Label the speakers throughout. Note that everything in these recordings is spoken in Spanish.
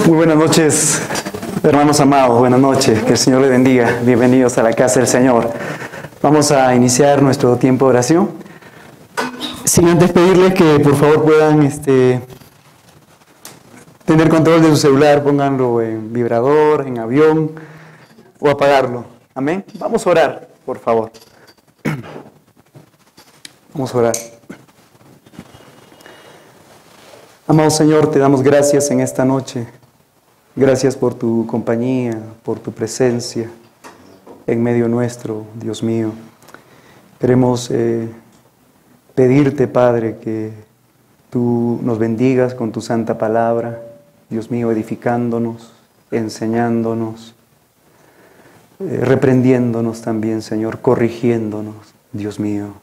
Speaker 1: Muy buenas noches, hermanos amados, buenas noches, que el Señor les bendiga, bienvenidos a la casa del Señor. Vamos a iniciar nuestro tiempo de oración, sin antes pedirles que por favor puedan tener control de su celular, pónganlo en vibrador, en avión o apagarlo, amén. Vamos a orar, por favor, vamos a orar. Amado Señor, te damos gracias en esta noche. Gracias por tu compañía, por tu presencia en medio nuestro, Dios mío. Queremos pedirte, Padre, que tú nos bendigas con tu santa palabra, Dios mío, edificándonos, enseñándonos, reprendiéndonos también, Señor, corrigiéndonos, Dios mío.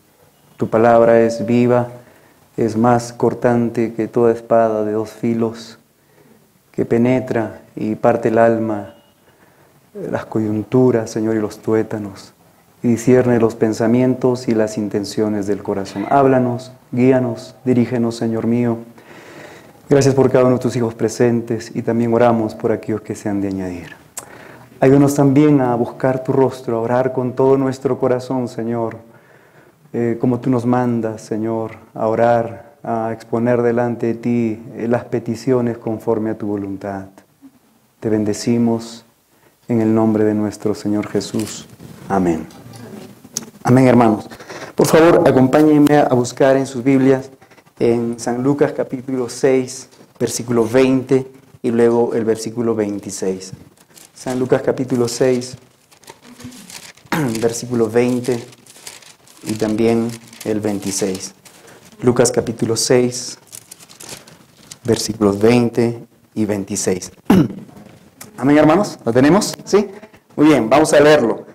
Speaker 1: Tu palabra es viva, es más cortante que toda espada de dos filos, que penetra y parte el alma, las coyunturas, Señor, y los tuétanos, y discierne los pensamientos y las intenciones del corazón. Háblanos, guíanos, dirígenos, Señor mío. Gracias por cada uno de tus hijos presentes, y también oramos por aquellos que se han de añadir. Ayúdanos también a buscar tu rostro, a orar con todo nuestro corazón, Señor, como tú nos mandas, Señor, a orar, a exponer delante de ti las peticiones conforme a tu voluntad. Te bendecimos en el nombre de nuestro Señor Jesús. Amén. Amén, hermanos. Por favor, acompáñenme a buscar en sus Biblias en San Lucas capítulo 6, versículo 20 y luego el versículo 26. San Lucas capítulo 6, versículo 20 y también el 26. Lucas capítulo 6, versículos 20 y 26. Amén, hermanos, ¿lo tenemos? ¿Sí? Muy bien, vamos a leerlo.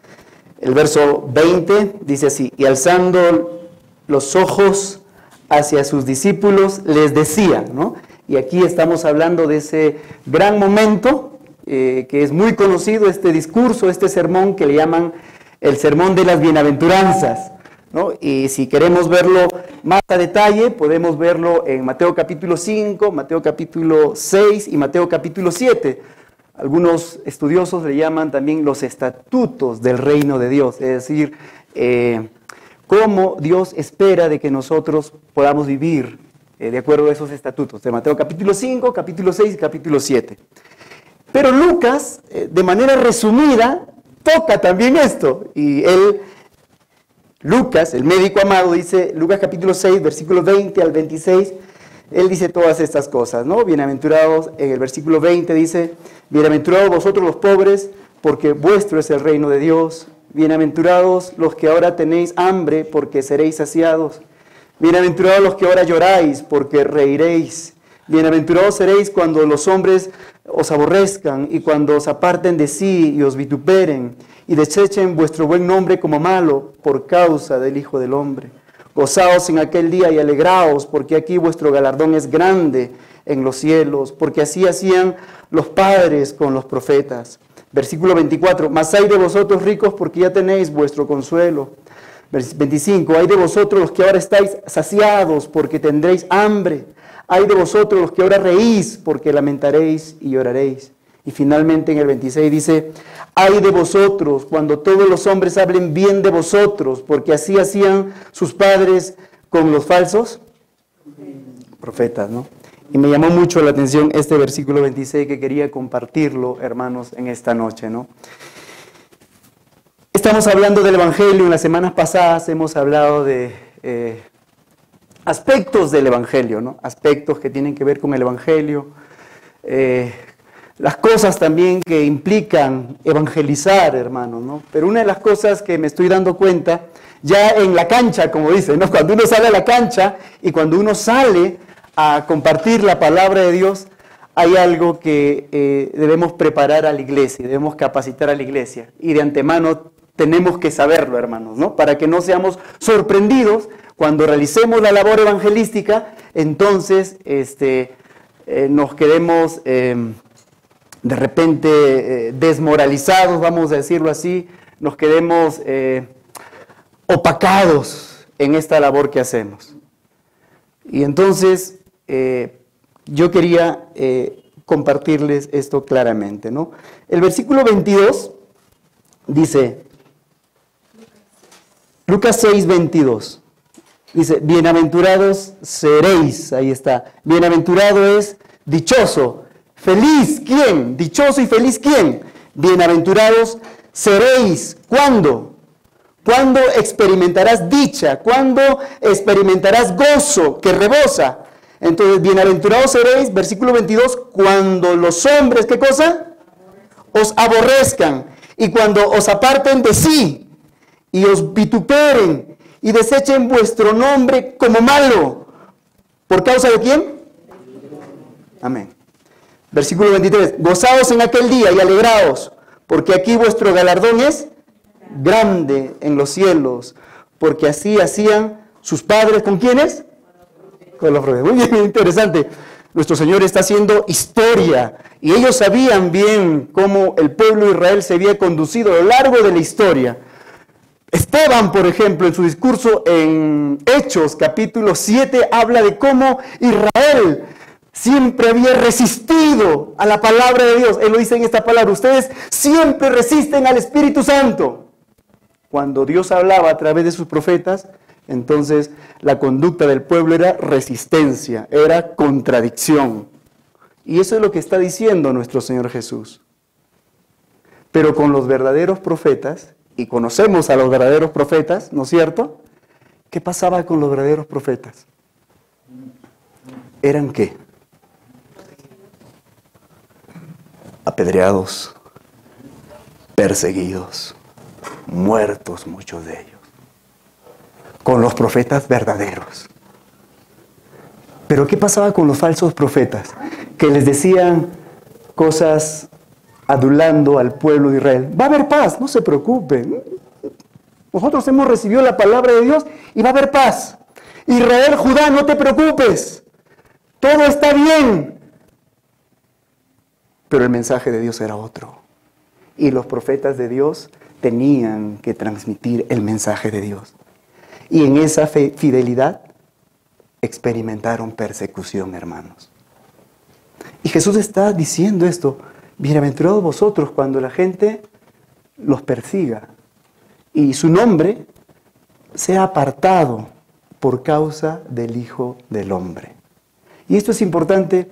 Speaker 1: El verso 20 dice así: y alzando los ojos hacia sus discípulos, les decía, ¿no? Y aquí estamos hablando de ese gran momento, que es muy conocido, este discurso, este sermón que le llaman el sermón de las bienaventuranzas, ¿no? Y si queremos verlo más a detalle, podemos verlo en Mateo capítulo 5, Mateo capítulo 6 y Mateo capítulo 7. Algunos estudiosos le llaman también los estatutos del reino de Dios, es decir, cómo Dios espera de que nosotros podamos vivir de acuerdo a esos estatutos, de Mateo capítulo 5, capítulo 6 y capítulo 7. Pero Lucas, de manera resumida, toca también esto, y Lucas, el médico amado, dice, Lucas capítulo 6, versículo 20 al 26, él dice todas estas cosas, ¿no? Bienaventurados, en el versículo 20 dice, bienaventurados vosotros los pobres, porque vuestro es el reino de Dios. Bienaventurados los que ahora tenéis hambre, porque seréis saciados. Bienaventurados los que ahora lloráis, porque reiréis. Bienaventurados seréis cuando los hombres os aborrezcan y cuando os aparten de sí y os vituperen y desechen vuestro buen nombre como malo por causa del Hijo del Hombre. Gozaos en aquel día y alegraos, porque aquí vuestro galardón es grande en los cielos, porque así hacían los padres con los profetas. Versículo 24, mas hay de vosotros ricos, porque ya tenéis vuestro consuelo. 25, hay de vosotros los que ahora estáis saciados, porque tendréis hambre. Hay de vosotros los que ahora reís, porque lamentaréis y lloraréis. Y finalmente en el 26 dice, ay de vosotros cuando todos los hombres hablen bien de vosotros, porque así hacían sus padres con los falsos profetas, ¿no? Y me llamó mucho la atención este versículo 26 que quería compartirlo, hermanos, en esta noche, ¿no? Estamos hablando del Evangelio, en las semanas pasadas hemos hablado de aspectos del Evangelio, ¿no? Aspectos que tienen que ver con el Evangelio, las cosas también que implican evangelizar, hermanos, ¿no? Pero una de las cosas que me estoy dando cuenta, ya en la cancha, como dicen, ¿no? Cuando uno sale a la cancha y cuando uno sale a compartir la palabra de Dios, hay algo que debemos preparar a la iglesia, debemos capacitar a la iglesia. Y de antemano tenemos que saberlo, hermanos, ¿no? Para que no seamos sorprendidos cuando realicemos la labor evangelística, entonces nos quedemos de repente desmoralizados, vamos a decirlo así, nos quedemos opacados en esta labor que hacemos. Y entonces yo quería compartirles esto claramente, ¿no? El versículo 22 dice, Lucas 6, 22, dice, bienaventurados seréis, ahí está, bienaventurado es dichoso, feliz, ¿quién? Dichoso y feliz, ¿quién? Bienaventurados seréis, ¿cuándo? ¿Cuándo experimentarás dicha? ¿Cuándo experimentarás gozo que rebosa? Entonces, bienaventurados seréis, versículo 22, cuando los hombres, ¿qué cosa? Os aborrezcan, y cuando os aparten de sí, y os vituperen, y desechen vuestro nombre como malo. ¿Por causa de quién? Amén. Versículo 23, gozaos en aquel día y alegraos, porque aquí vuestro galardón es grande en los cielos, porque así hacían sus padres, ¿con quiénes? Con los profetas. Muy bien, interesante. Nuestro Señor está haciendo historia, y ellos sabían bien cómo el pueblo de Israel se había conducido a lo largo de la historia. Esteban, por ejemplo, en su discurso en Hechos, capítulo 7, habla de cómo Israel siempre había resistido a la palabra de Dios. Él lo dice en esta palabra, ustedes siempre resisten al Espíritu Santo. Cuando Dios hablaba a través de sus profetas, entonces la conducta del pueblo era resistencia, era contradicción. Y eso es lo que está diciendo nuestro Señor Jesús. Pero con los verdaderos profetas, y conocemos a los verdaderos profetas, ¿no es cierto? ¿Qué pasaba con los verdaderos profetas? ¿Eran qué? Apedreados, perseguidos, muertos muchos de ellos. Con los profetas verdaderos. Pero ¿qué pasaba con los falsos profetas? Que les decían cosas adulando al pueblo de Israel. Va a haber paz, no se preocupen. Nosotros hemos recibido la palabra de Dios y va a haber paz. Israel, Judá, no te preocupes. Todo está bien. Pero el mensaje de Dios era otro. Y los profetas de Dios tenían que transmitir el mensaje de Dios. Y en esa fidelidad experimentaron persecución, hermanos. Y Jesús está diciendo esto, bienaventurados vosotros cuando la gente los persiga y su nombre sea apartado por causa del Hijo del Hombre. Y esto es importante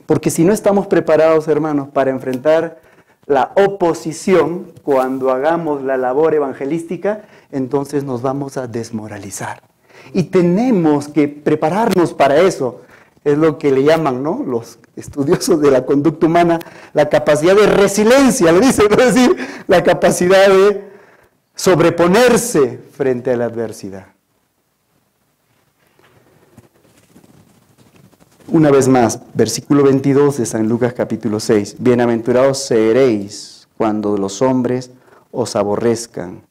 Speaker 1: porque si no estamos preparados, hermanos, para enfrentar la oposición cuando hagamos la labor evangelística, entonces nos vamos a desmoralizar. Y tenemos que prepararnos para eso. Es lo que le llaman, ¿no?, los estudiosos de la conducta humana, la capacidad de resiliencia, le dicen, es decir, la capacidad de sobreponerse frente a la adversidad. Una vez más, versículo 22 de San Lucas capítulo 6. Bienaventurados seréis cuando los hombres os aborrezcan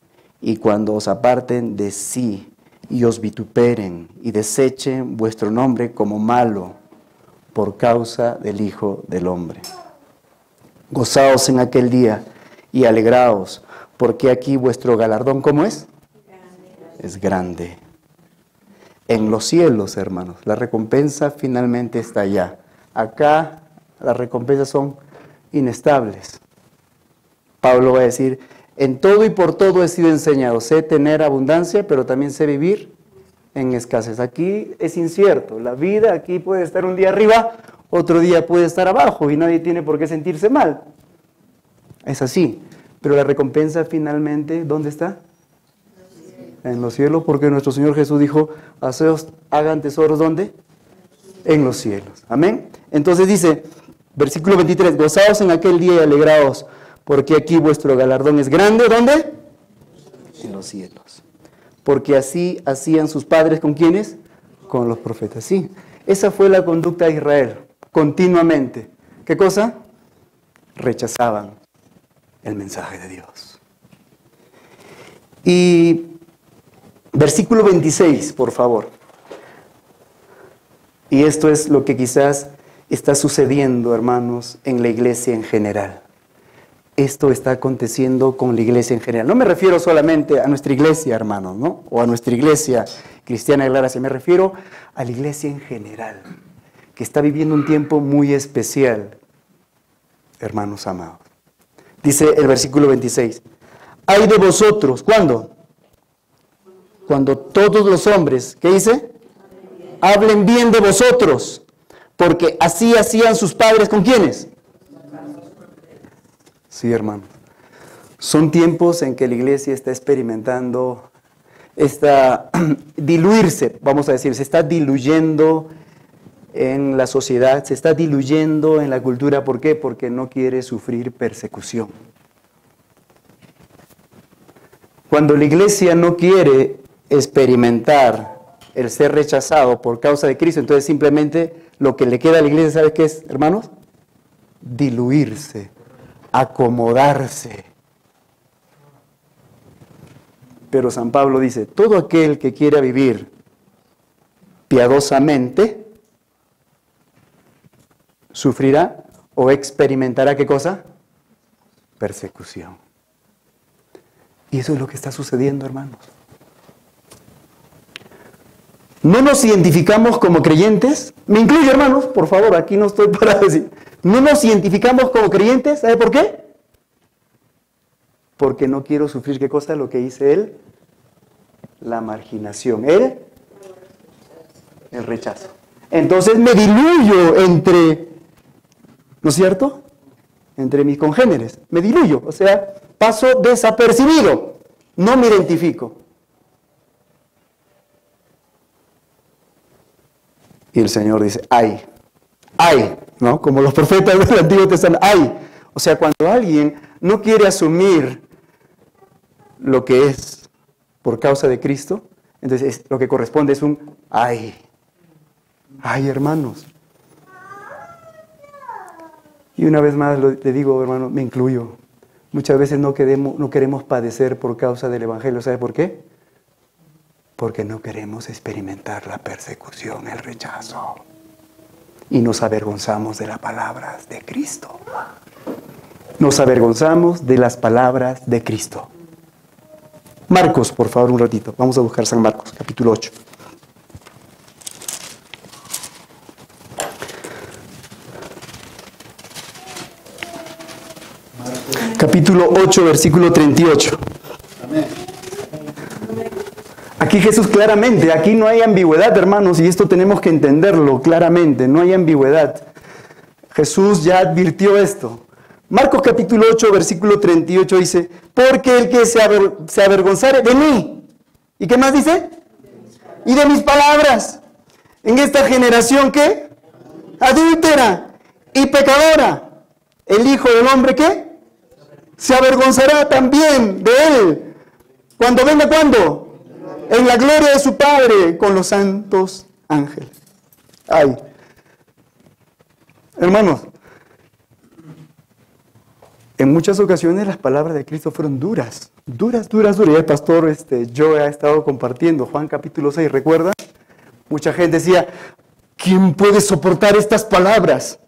Speaker 1: y cuando os aparten de sí y os vituperen y desechen vuestro nombre como malo por causa del Hijo del Hombre. Gozaos en aquel día y alegraos, porque aquí vuestro galardón, ¿cómo es? Es grande. En los cielos, hermanos, la recompensa finalmente está allá. Acá las recompensas son inestables. Pablo va a decir, en todo y por todo he sido enseñado, sé tener abundancia, pero también sé vivir en escasez. Aquí es incierto, la vida aquí puede estar un día arriba, otro día puede estar abajo y nadie tiene por qué sentirse mal. Es así, pero la recompensa finalmente, ¿dónde está? En los cielos, porque nuestro Señor Jesús dijo, hagan tesoros, ¿dónde? En los cielos. Amén. Entonces dice, versículo 23, gozaos en aquel día y alegraos, porque aquí vuestro galardón es grande, ¿dónde? En los cielos. Porque así hacían sus padres, ¿con quiénes? Con los profetas. Sí, esa fue la conducta de Israel, continuamente. ¿Qué cosa? Rechazaban el mensaje de Dios. Y versículo 26, por favor. Y esto es lo que quizás está sucediendo, hermanos, en la iglesia en general. Esto está aconteciendo con la iglesia en general. No me refiero solamente a nuestra iglesia, hermanos, ¿no? O a nuestra iglesia cristiana de la gracia. Me refiero a la iglesia en general. que está viviendo un tiempo muy especial, hermanos amados. Dice el versículo 26, ay de vosotros, ¿cuándo? Cuando todos los hombres, ¿qué dice? Hablen bien de vosotros, porque así hacían sus padres, ¿con quiénes? Sí, hermanos. Son tiempos en que la iglesia está experimentando diluirse, vamos a decir, se está diluyendo en la sociedad, se está diluyendo en la cultura. ¿Por qué? Porque no quiere sufrir persecución. Cuando la iglesia no quiere experimentar el ser rechazado por causa de Cristo, entonces simplemente lo que le queda a la iglesia, ¿sabe qué es, hermanos? Diluirse, acomodarse. Pero San Pablo dice, todo aquel que quiera vivir piadosamente, sufrirá o experimentará, ¿qué cosa? Persecución. Y eso es lo que está sucediendo, hermanos. ¿No nos identificamos como creyentes? Me incluyo, hermanos, por favor, aquí no estoy para decir. ¿No nos identificamos como creyentes? ¿Sabe por qué? Porque no quiero sufrir, ¿qué cosa? Lo que dice él, la marginación, el rechazo. Entonces me diluyo entre, ¿no es cierto? Entre mis congéneres, me diluyo, o sea, paso desapercibido, no me identifico. Y el Señor dice, ay, ¿no? Como los profetas del Antiguo Testamento, ay. O sea, cuando alguien no quiere asumir lo que es por causa de Cristo, entonces lo que corresponde es un ay. Ay, hermanos. Y una vez más le digo, hermano, me incluyo. Muchas veces no queremos padecer por causa del Evangelio. ¿Sabe por qué? Porque no queremos experimentar la persecución, el rechazo. Y nos avergonzamos de las palabras de Cristo. Nos avergonzamos de las palabras de Cristo. Marcos, por favor, un ratito. Vamos a buscar San Marcos, capítulo 8. Capítulo 8, versículo 38. Amén. Aquí Jesús claramente, aquí no hay ambigüedad, hermanos, y esto tenemos que entenderlo claramente, no hay ambigüedad. Jesús ya advirtió esto. Marcos capítulo 8, versículo 38 dice, porque el que se avergonzare de mí, ¿y qué más dice? Y de mis palabras, en esta generación, ¿qué? Adúltera y pecadora, el Hijo del Hombre, ¿qué? Se avergonzará también de él. Cuando venga, ¿cuándo? En la gloria de su Padre con los santos ángeles. Ay. Hermanos, en muchas ocasiones las palabras de Cristo fueron duras. Duras. Y el pastor Joe ha estado compartiendo Juan capítulo 6, ¿recuerda? Mucha gente decía, ¿quién puede soportar estas palabras?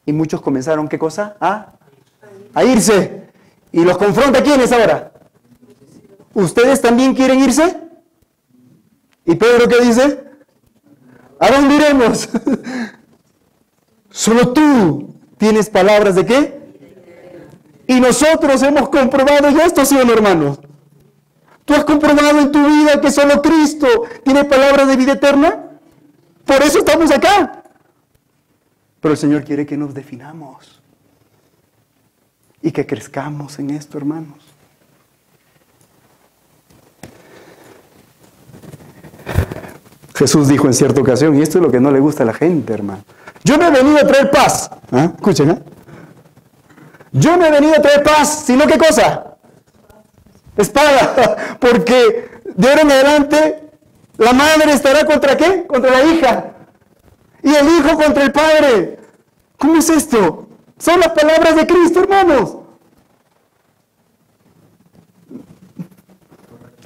Speaker 1: Y muchos comenzaron, ¿qué cosa? A irse. ¿Y los confronta quiénes ahora? ¿Ustedes también quieren irse? ¿Y Pedro qué dice? ¿A dónde iremos? Solo tú tienes palabras de qué? Y nosotros hemos comprobado ya esto, ¿sí o no, hermanos? ¿Tú has comprobado en tu vida que solo Cristo tiene palabras de vida eterna? Por eso estamos acá. Pero el Señor quiere que nos definamos y que crezcamos en esto, hermanos. Jesús dijo en cierta ocasión, y esto es lo que no le gusta a la gente, hermano. Yo no he venido a traer paz. Escuchen, ¿eh? Yo no he venido a traer paz, sino ¿qué cosa? Espada. Porque de ahora en adelante la madre estará contra ¿qué? Contra la hija. Y el hijo contra el padre. ¿Cómo es esto? Son las palabras de Cristo, hermanos.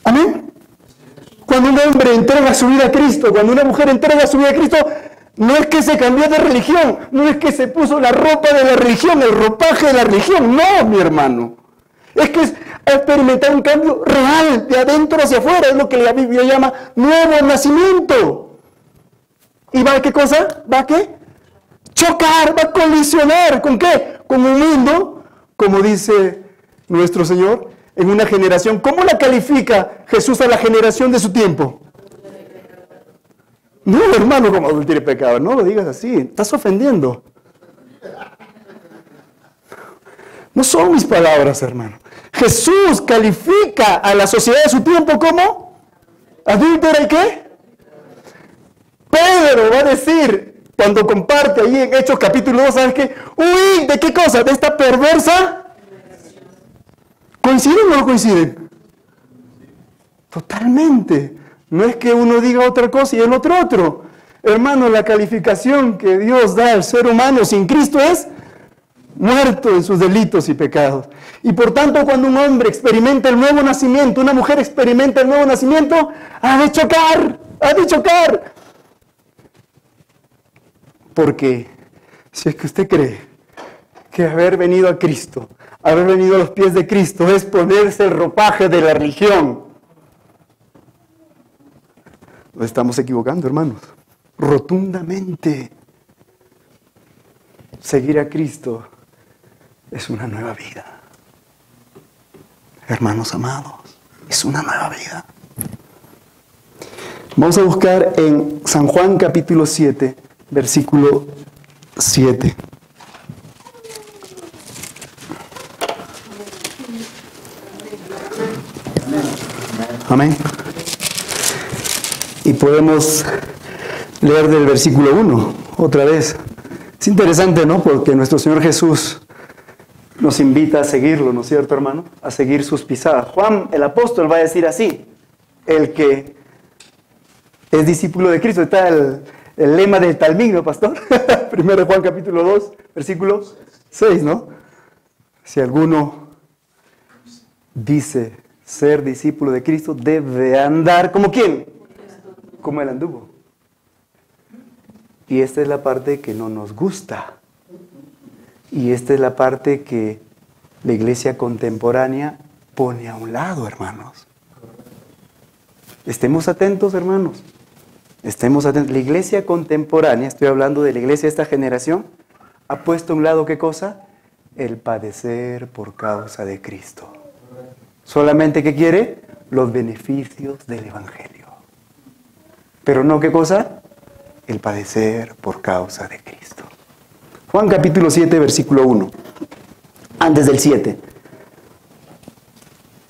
Speaker 1: Amén. Cuando un hombre entrega su vida a Cristo, cuando una mujer entrega su vida a Cristo, no es que se cambió de religión, no es que se puso la ropa de la religión, el ropaje de la religión, no, mi hermano. Es que es experimentar un cambio real, de adentro hacia afuera, es lo que la Biblia llama nuevo nacimiento. ¿Y va a qué cosa? ¿Va a qué? Chocar, va a colisionar. ¿Con qué? Con un mundo, como dice nuestro Señor, en una generación. ¿Cómo la califica Jesús a la generación de su tiempo? No, hermano, como adulterio y pecado. No lo digas así. Estás ofendiendo. No son mis palabras, hermano. Jesús califica a la sociedad de su tiempo como adúltera y ¿qué? Pedro va a decir, cuando comparte ahí en Hechos capítulo 2, ¿sabes qué? ¡Uy! ¿De qué cosa? ¿De esta perversa? ¿Coinciden o no coinciden? Totalmente. No es que uno diga otra cosa y el otro. Hermano, la calificación que Dios da al ser humano sin Cristo es muerto en sus delitos y pecados. Y por tanto, cuando un hombre experimenta el nuevo nacimiento, una mujer experimenta el nuevo nacimiento, ha de chocar. Porque si es que usted cree que haber venido a Cristo, haber venido a los pies de Cristo, es ponerse el ropaje de la religión, nos estamos equivocando, hermanos, rotundamente. Seguir a Cristo es una nueva vida. Hermanos amados, es una nueva vida. Vamos a buscar en San Juan capítulo 7, versículo 7. Amén. Y podemos leer del versículo 1 otra vez. Es interesante, ¿no? Porque nuestro Señor Jesús nos invita a seguirlo, ¿no es cierto, hermano? A seguir sus pisadas. Juan, el apóstol, va a decir así: el que es discípulo de Cristo. Está el lema del Talmud, ¿no, pastor? Primero Juan capítulo 2, versículo 6, ¿no? Si alguno dice ser discípulo de Cristo, debe andar ¿como quién? Como él anduvo. Y esta es la parte que no nos gusta. Y esta es la parte que la iglesia contemporánea pone a un lado, hermanos. Estemos atentos, hermanos. Estemos atentos. La iglesia contemporánea, estoy hablando de la iglesia de esta generación, ha puesto a un lado ¿qué cosa? El padecer por causa de Cristo. Solamente ¿qué quiere? Los beneficios del Evangelio. Pero no ¿qué cosa? El padecer por causa de Cristo. Juan capítulo 7, versículo 1. Antes del 7.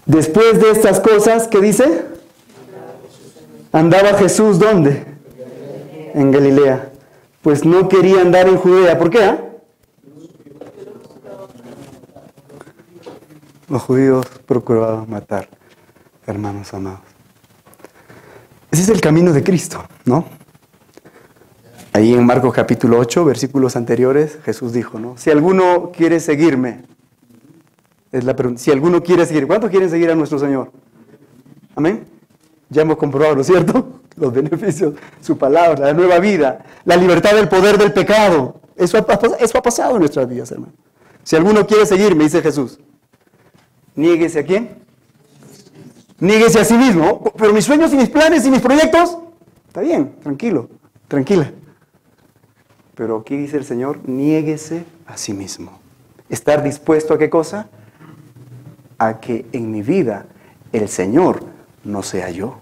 Speaker 1: Después de estas cosas, ¿qué dice? Andaba Jesús, ¿dónde? En Galilea. Pues no quería andar en Judea. ¿Por qué? Los judíos procuraban matar, hermanos amados. Ese es el camino de Cristo, ¿no? Ahí en Marcos capítulo 8, versículos anteriores, Jesús dijo, ¿no? Si alguno quiere seguirme, es la pregunta. Si alguno quiere seguir, ¿cuántos quieren seguir a nuestro Señor? Amén. Ya hemos comprobado, ¿no es cierto? Los beneficios, su palabra, la nueva vida, la libertad del poder del pecado. Eso ha pasado en nuestras vidas, hermano. Si alguno quiere seguirme, dice Jesús, niéguese a quién. Niéguese a sí mismo. Pero mis sueños y mis planes y mis proyectos, está bien, tranquilo, tranquila. Pero aquí dice el Señor, niéguese a sí mismo. Estar dispuesto a ¿qué cosa? A que en mi vida el Señor no sea yo.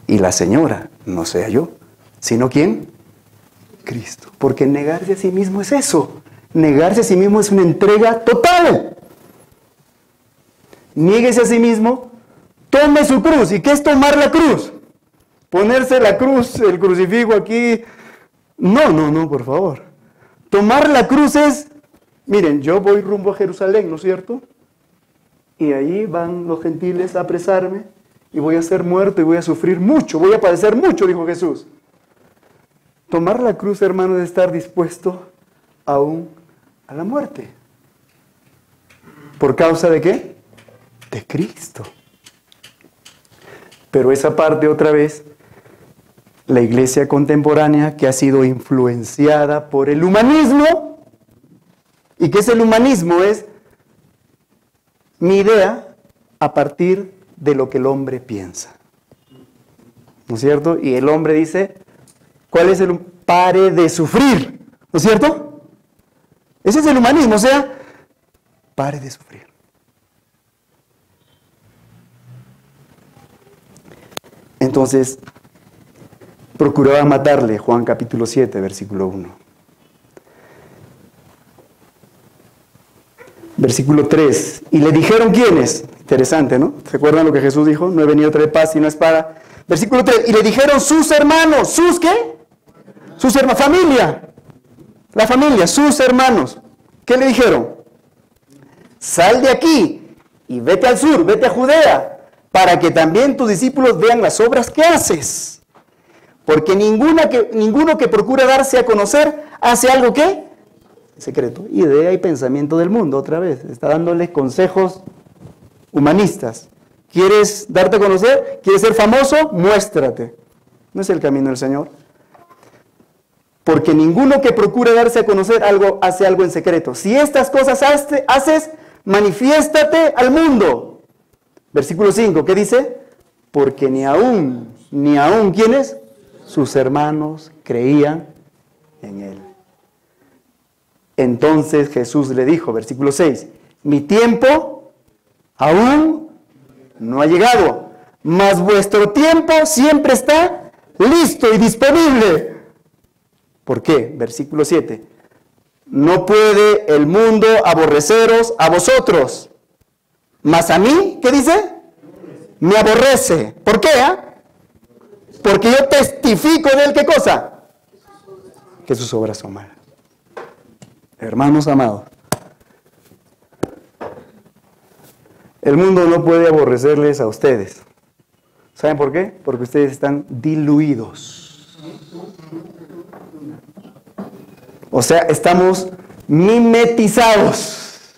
Speaker 1: Y la señora no sea yo. ¿Sino quién? Cristo. Porque negarse a sí mismo es eso. Negarse a sí mismo es una entrega total. Niéguese a sí mismo, tome su cruz. ¿Y qué es tomar la cruz? Ponerse la cruz, el crucifijo aquí. No, por favor. Tomar la cruz es, miren, yo voy rumbo a Jerusalén, ¿no es cierto? Y ahí van los gentiles a apresarme y voy a ser muerto y voy a sufrir mucho, voy a padecer mucho, dijo Jesús. Tomar la cruz, hermano, es estar dispuesto aún a la muerte. ¿Por causa de qué? De Cristo. Pero esa parte otra vez, la iglesia contemporánea que ha sido influenciada por el humanismo. ¿Y qué es el humanismo? Es mi idea a partir de lo que el hombre piensa. ¿No es cierto? Y el hombre dice, ¿Cuál es el? Pare de sufrir, ¿no es cierto? Ese es el humanismo, o sea, pare de sufrir. Entonces, procuraba matarle, Juan capítulo 7, versículo 1. Versículo 3. Y le dijeron quiénes. Interesante, ¿no? ¿Se acuerdan lo que Jesús dijo? No he venido a traer paz sino espada. Versículo 3. Y le dijeron sus hermanos. ¿Sus qué? Sus hermanos. Familia. La familia, sus hermanos. ¿Qué le dijeron? Sal de aquí y vete al sur, vete a Judea, para que también tus discípulos vean las obras que haces. Porque ninguno que procura darse a conocer hace algo que secreto. Idea y pensamiento del mundo, otra vez. Está dándoles consejos humanistas. ¿Quieres darte a conocer? ¿Quieres ser famoso? Muéstrate. No es el camino del Señor. Porque ninguno que procura darse a conocer algo hace algo en secreto. Si estas cosas haces, manifiéstate al mundo. Versículo 5, ¿qué dice? Porque ni aún, ¿quiénes? Sus hermanos creían en él. Entonces Jesús le dijo, versículo 6, mi tiempo aún no ha llegado, mas vuestro tiempo siempre está listo y disponible. ¿Por qué? Versículo 7, no puede el mundo aborreceros a vosotros, mas a mí, ¿qué dice? Me aborrece. ¿Por qué? Porque yo testifico de él, ¿qué cosa? Que sus obras son malas. Hermanos amados, el mundo no puede aborrecerles a ustedes. ¿Saben por qué? Porque ustedes están diluidos. O sea, estamos mimetizados.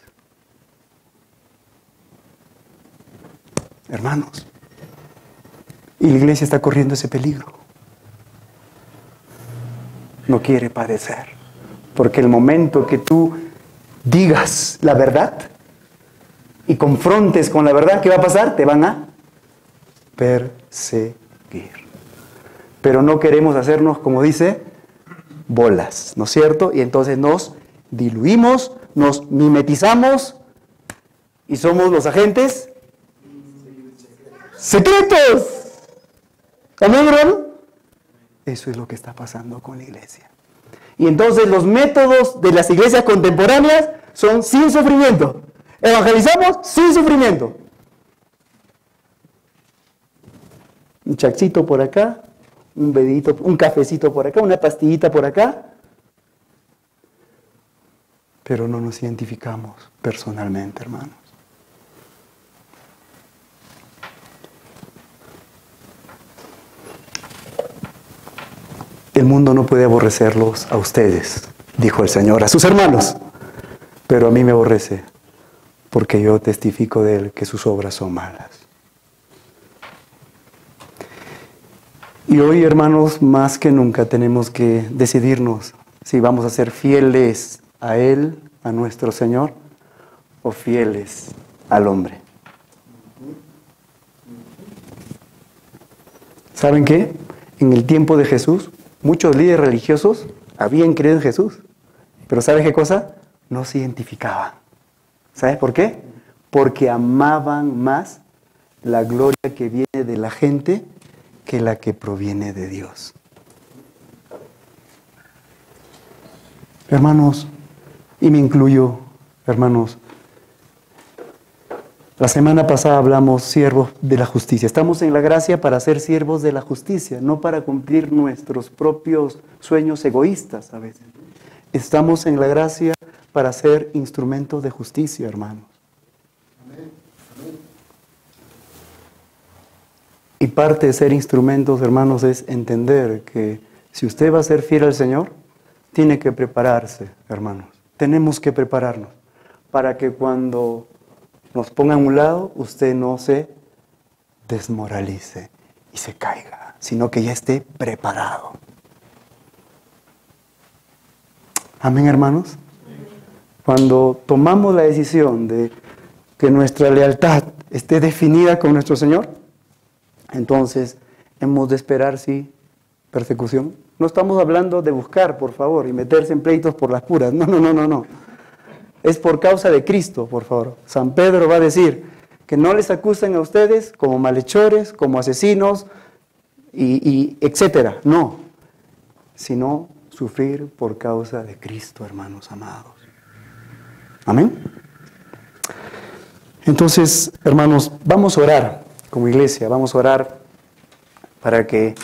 Speaker 1: Hermanos, y la iglesia está corriendo ese peligro. No quiere padecer. Porque el momento que tú digas la verdad y confrontes con la verdad, ¿qué va a pasar? Te van a perseguir. Pero no queremos hacernos, como dice, bolas, ¿no es cierto? Y entonces nos diluimos, nos mimetizamos y somos los agentes secretos. ¿Amén, hermano? Eso es lo que está pasando con la iglesia. Y entonces los métodos de las iglesias contemporáneas son sin sufrimiento. Evangelizamos sin sufrimiento. Un chacito por acá, un bedito, un cafecito por acá, una pastillita por acá. Pero no nos identificamos personalmente, hermanos. El mundo no puede aborrecerlos a ustedes, dijo el Señor, a sus hermanos, pero a mí me aborrece, porque yo testifico de él que sus obras son malas. Y hoy, hermanos, más que nunca tenemos que decidirnos si vamos a ser fieles a él, a nuestro Señor, o fieles al hombre. ¿Saben qué? En el tiempo de Jesús, muchos líderes religiosos habían creído en Jesús, pero ¿sabe qué cosa? No se identificaban. ¿Sabe por qué? Porque amaban más la gloria que viene de la gente que la que proviene de Dios. Hermanos, y me incluyo, hermanos, la semana pasada hablamos siervos de la justicia. Estamos en la gracia para ser siervos de la justicia, no para cumplir nuestros propios sueños egoístas a veces. Estamos en la gracia para ser instrumentos de justicia, hermanos. Y parte de ser instrumentos, hermanos, es entender que si usted va a ser fiel al Señor, tiene que prepararse, hermanos. Tenemos que prepararnos para que cuando nos ponga a un lado, usted no se desmoralice y se caiga, sino que ya esté preparado. Amén, hermanos. Cuando tomamos la decisión de que nuestra lealtad esté definida con nuestro Señor, entonces hemos de esperar, sí, persecución, No estamos hablando de buscar, por favor, y meterse en pleitos por las puras. No, no, no, no, no. Es por causa de Cristo, por favor. San Pedro va a decir que no les acusen a ustedes como malhechores, como asesinos, y etcétera. No, sino sufrir por causa de Cristo, hermanos amados. Amén. Entonces, hermanos, vamos a orar como iglesia, vamos a orar para que